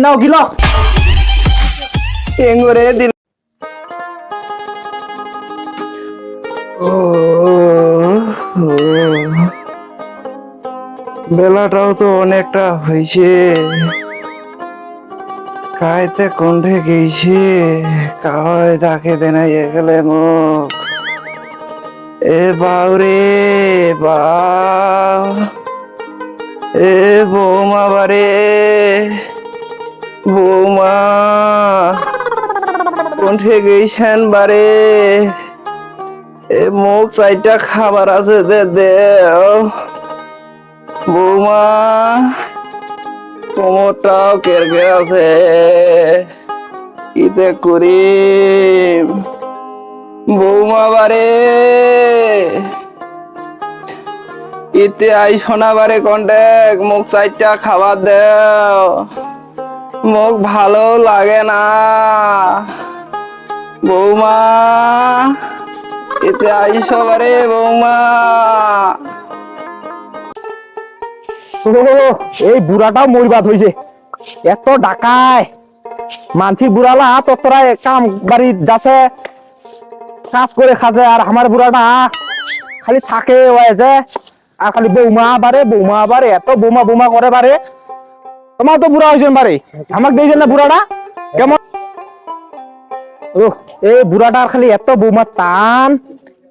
নাও গিলো এঙ্গরে দিল বেলাটাও তো অনেকটা হয়েছে, কাইতে কণ্ঠে গেছে, কায় তাকে দেনাই গেলে মুখ। এ বাউরে বাউ, এ বৌমা বারে বৌমা, কণ্ঠে গেছেন বারে, এ মুখ চাইটা খাবার আছে দে দে বৌমা, কোমরটাও কেরকে আছে, ইতে করিম বৌমা বারে, ইতে আই সোনা বারে কন্টেক, মুখ চাইটা খাবার দেও, মুখ ভালো লাগে না বৌমা, ইতে আইস বারে বৌমা। এই বুড়াটাও মরিবাদ হয়েছে, এত ডাকায় মানসি বুড়ালা তোরা কাম বাড়ি যাচ্ছে, কাজ করে খাজে, আর আমার বুড়াটা খালি থাকে যে, আর খালি বৌমা বারে এত বৌমা বৌমা করে বারে। তোমার তো বুড়া হয়েছেন বারে, আমাকে দিয়েছেন না বুড়াটা কেমন? ও এই বুড়াটার খালি এত বৌমা টান,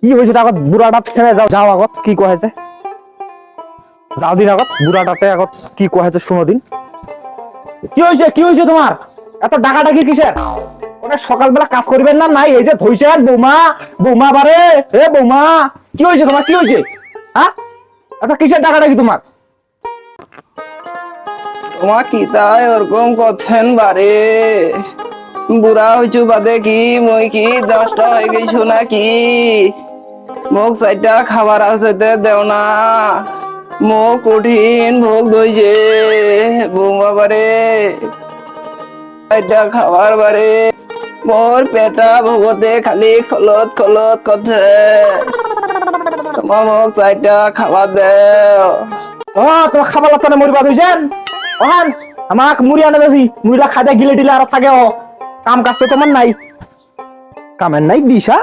কি হয়েছে আগত বুড়াটা থেমে যাও, যাও আগত কি কয়েছে, যাও দিন আগত বুড়াটাতে আগত কি কয়েছে শুনো দিন। কি হয়েছে তোমার এত ডাকাডাকি কিসের? ওটা সকালবেলা কাজ করিবেন না? নাই এই যে ধইছেন বৌমা বৌমা বারে, হে বৌমা কি হয়েছে তোমার, কি হয়েছে? হ্যাঁ এত কিসের ডাকাডাকি তোমার? তোমার কি তাই ওরকম করছেন বারে? বুড়া হইছু বাদে কি মই কি 10টা হয়ে গেছো নাকি? মুখ চাইটা খাবার আছে দেও না, মুখ কঠিন ভোগ দইছে বৌমা বারে, চাইটা খাবার বারে, মোর পেটা ভোগতে খালি খলত খলত করছে, তোমার মুখ চাইটা খাবার দেও। ও তোমার খাবার লাগতো মরিবাদ হয়েছেন, ওহান আমাক মুড়ি আনে বেশি, মুড়িটা খাইতে গিলে টিলে আর থাকে। ও কাম কাজ তো তোমার নাই, কামের নাই দিশা,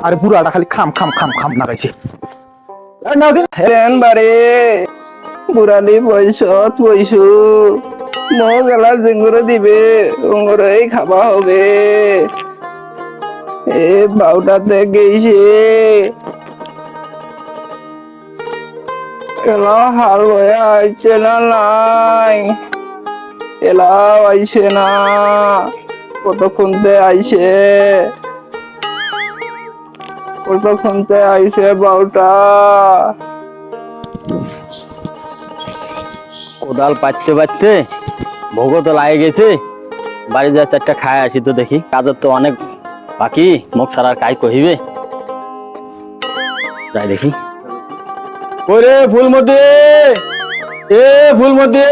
আর বুড়াটা খালি খাম খাম খাম খাম নাগাইছে। হেন বারে বুড়ালি পয়সত পয়সু, মোক এলা জিঙ্গুরে দিবে, উঙ্গুরেই খাবা হবে। এ বাউটাতে গেছে, এলা হাল হয়ে আইছে না নাই, এলাও আইছে না, কতক্ষণতে আইছে, কতক্ষণতে আইছে বাউটা। কোদাল পাচ্ছে পাচ্ছে ভোগ তো লাগে গেছে, বাড়ি যা 4টা খায় আসি তো দেখি, কাজের তো অনেক বাকি, মুখ ছাড়ার কাই কহিবে, যাই দেখি। ওরে ফুলমতি, এ ফুলমতি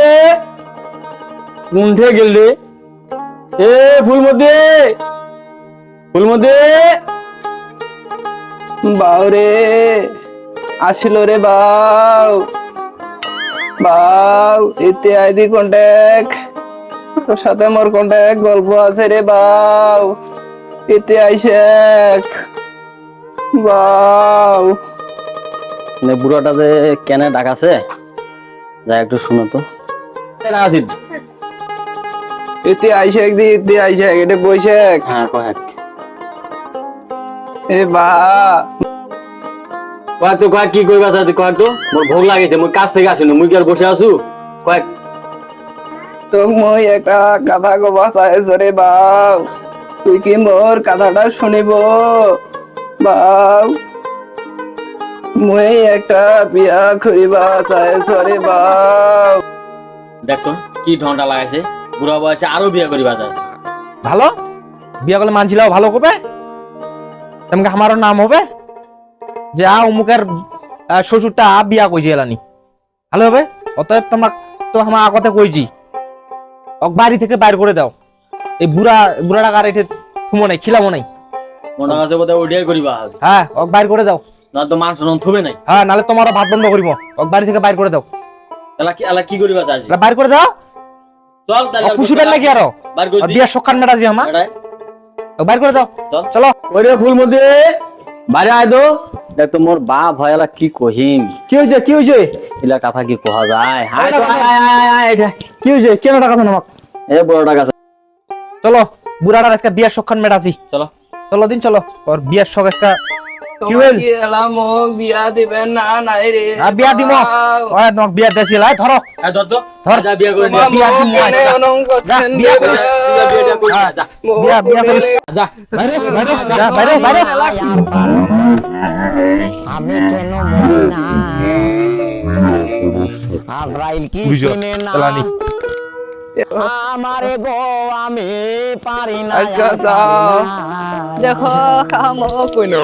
কুণ্ঠে গেল রে, এ ফুলমতি ফুলমতি। বাউরে আসিল রে বাউ, বাউ এতে আইদি কন্টেক, তোর সাথে মোর কন্টেক গল্প আছে রে বাউ, এতে আইসে বাউ। বুড়াটা যে কেনে ডাকাছে, যাই একটু শুনো তো। এতে আইসে দি, এতে আইসে এটা বইসে। হ্যাঁ কয়েক এ বা কয়েক তো কয়েক কি কইবা চাই, কয়েক তো মোর ভোগ লাগিছে, মই কাজ থেকে আসিনি, মুই কি আর বসে আছু, কয়েক তো মই একটা কথা কবা চাইছো রে বাউ, তুই কি মোর কথাটা শুনিব বাউ? মই একটা বিয়া করিবা চাইছো রে বাউ। দেখতো কি ঢন্ডা লাগাইছে, বুড়া বয়সে আরো বিয়ে করিবা যায়। ভালো বিয়া করলে মানছিলাও ভালো করবে, তোমাকে আমারও নাম হবে যে অমুকের শ্বশুরটা বিয়া কইছে এলানি, ভালো হবে। অতএব তোমরা তো আমার আগতে কইছি, ওক বাড়ি থেকে বাইর করে দাও, এই বুড়াটা কার এঠে থুমো নাই, খিলামো নাই, মনে আছে বোধহয় ওইটাই করিবা। হ্যাঁ ওক বাইর করে দাও, না তো মান শুনুন থুবে নাই। হ্যাঁ নালে তোমারও ভাত বন্ধ করিব, ওক বাড়ি থেকে বাইর করে দাও, এলা কি করিবা চাইছি, বাইর করে দাও। চল তাহলে খুশি পেন নাকি আরো বার করে দি বিয়ার সকান মেটা জি আমার এটাই। বাইর করে দাও চল। চলো ওরে ফুলমতি বাইরে আয় তো দেখ তো মোর বাপ ভয়ালা কি কহিম কি হয়েছে কি হয়েছে এলা কথা কি কোয়া যায় আয় তো আয় এটা কি হয়েছে কেন টাকা দেন আমাকে এ বড়টা গাছ চলো বুড়াটার আজকে বিয়ার সকান মেটাছি চলো চলো দিন চলো ওর বিয়ার শখ আজকে কি তোমার হইল কি এলা মোক বিয়া দিবেন না নাই রে বিয়া দিব ওই তোমাকে বিয়া দিছি লাই ধরো এই ধর তো ধর। যা বিয়া করে নিয়ে তোমার আসি। মোক কেনে অনং করছেন বিয়া রে করিস। যা বিয়াটা করে নিয়ে আয়, যা মোক বিয়া বিয়া কোনে করিস যা বাইরে বাইরে যা, বাইরে বাইরে আমি কেন মরি না আজরাইল কি বুঝো, চিনে না চালানি। আমারে গো আমি পারি না আজকে আর যাও। পারি না। দেখো কাম কইন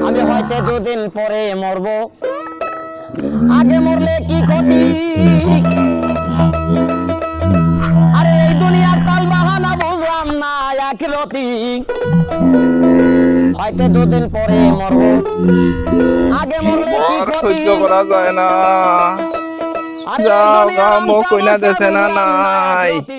আমি হয়তো দুদিন পরে মরব আগে মরলে কি ক্ষতি আরে এই দুনিয়ার তাল বাহানা বুঝলাম না আখিরাতি হয়তো দুদিন পরে মরব আগে মরলে কি আর ক্ষতি সহ্য করা যায় না আরে যাও, দুনিয়ার যাও, মুখ আমটা কইনা বসে দেছে না বুঝলাম নাই। ক্ষতি।